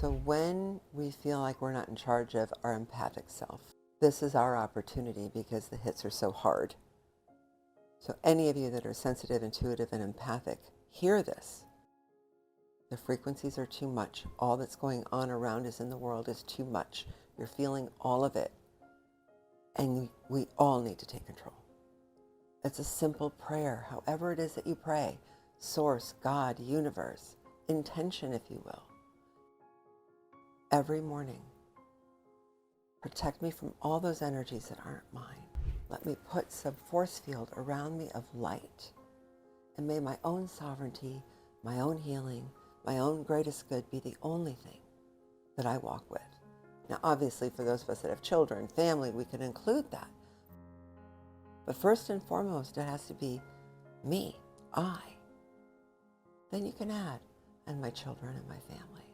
So when we feel like we're not in charge of our empathic self, this is our opportunity because the hits are so hard. So any of you that are sensitive, intuitive, and empathic, hear this. The frequencies are too much. All that's going on around us in the world is too much. You're feeling all of it. And we all need to take control. It's a simple prayer, however it is that you pray. Source, God, universe, intention, if you will. Every morning, protect me from all those energies that aren't mine. Let me put some force field around me of light. And may my own sovereignty, my own healing, my own greatest good be the only thing that I walk with. Now, obviously, for those of us that have children, family, we can include that. But first and foremost, it has to be me, I. Then you can add, and my children and my family.